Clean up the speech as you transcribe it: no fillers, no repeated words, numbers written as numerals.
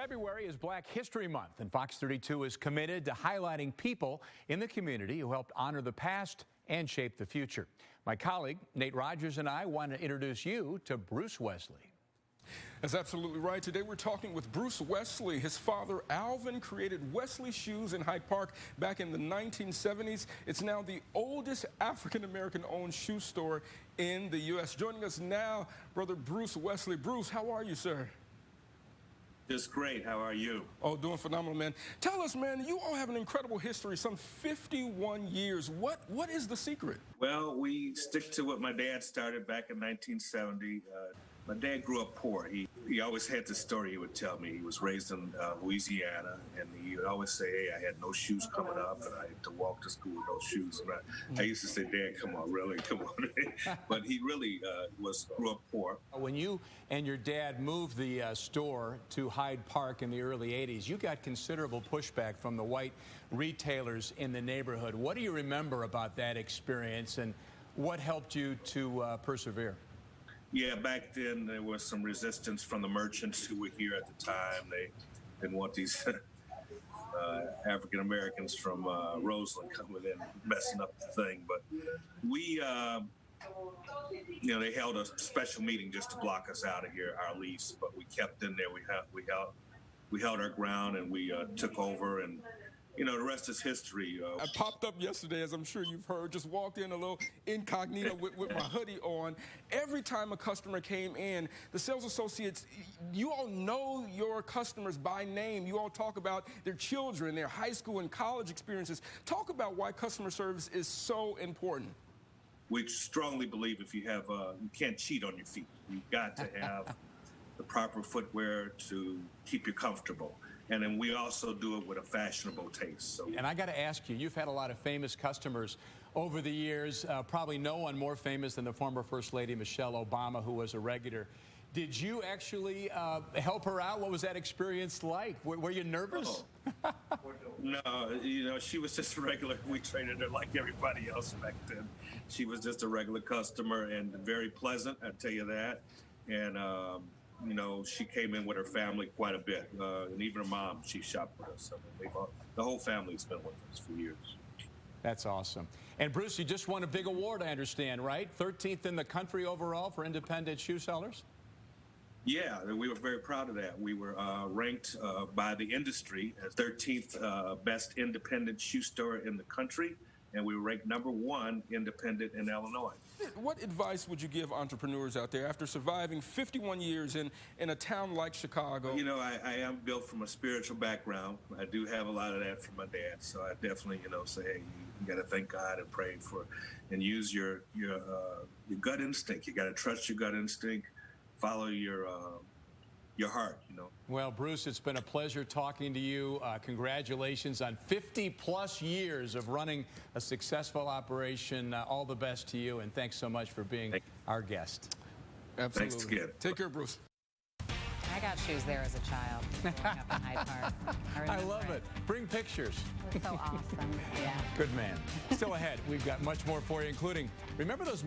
February is Black History Month, and Fox 32 is committed to highlighting people in the community who helped honor the past and shape the future. My colleague, Nate Rogers, and I want to introduce you to Bruce Wesley. That's absolutely right. Today we're talking with Bruce Wesley. His father, Alvin, created Wesley Shoes in Hyde Park back in the 1970s. It's now the oldest African-American owned shoe store in the U.S. Joining us now, Brother Bruce Wesley. Bruce, how are you, sir? Just great. How are you? Oh, doing phenomenal, man. Tell us, man, you all have an incredible history, some 51 years. What is the secret? Well, we stick to what my dad started back in 1970. My dad grew up poor. He always had this story he would tell me. He was raised in Louisiana, and he would always say, hey, I had no shoes coming up, and I had to walk to school with no shoes. And I used to say, Dad, come on, really, come on. But he really grew up poor. When you and your dad moved the store to Hyde Park in the early 80s, you got considerable pushback from the white retailers in the neighborhood. What do you remember about that experience, and what helped you to persevere? Yeah, back then there was some resistance from the merchants who were here at the time. They didn't want these African Americans from Roseland coming in messing up the thing. But we, they held a special meeting just to block us out of here, our lease. But we kept in there. We held our ground, and we took over. And the rest is history. I popped up yesterday, as I'm sure you've heard, just walked in a little incognito with my hoodie on. Every time a customer came in, the sales associates, you all know your customers by name. You all talk about their children, their high school and college experiences. Talk about why customer service is so important. We strongly believe if you have, you can't cheat on your feet. You've got to have the proper footwear to keep you comfortable. And then we also do it with a fashionable taste. So. And I got to ask you, you've had a lot of famous customers over the years, probably no one more famous than the former First Lady Michelle Obama, who was a regular. Did you actually help her out? What was that experience like? Were you nervous? Oh. No, she was just a regular. We treated her like everybody else back then. She was just a regular customer and very pleasant, I tell you that. And, she came in with her family quite a bit, and even her mom, she shopped with us. I mean, the whole family's been with us for years. That's awesome. And Bruce, you just won a big award, I understand, right? 13th in the country overall for independent shoe sellers? Yeah, we were very proud of that. We were ranked by the industry as 13th best independent shoe store in the country, and we were ranked #1 independent in Illinois. What advice would you give entrepreneurs out there after surviving 51 years in a town like Chicago? I am built from a spiritual background. I do have a lot of that from my dad, so I definitely, say, hey, you got to thank God and pray and use your gut instinct. You got to trust your gut instinct, follow your heart, Well, Bruce, it's been a pleasure talking to you. Congratulations on 50-plus years of running a successful operation. All the best to you, and thanks so much for being our guest. Absolutely. Thanks again. Take care, Bruce. I got shoes there as a child growing up in Hyde Park. I love it. Bring pictures. It was so awesome. Yeah. Good man. Still ahead, we've got much more for you, including, remember those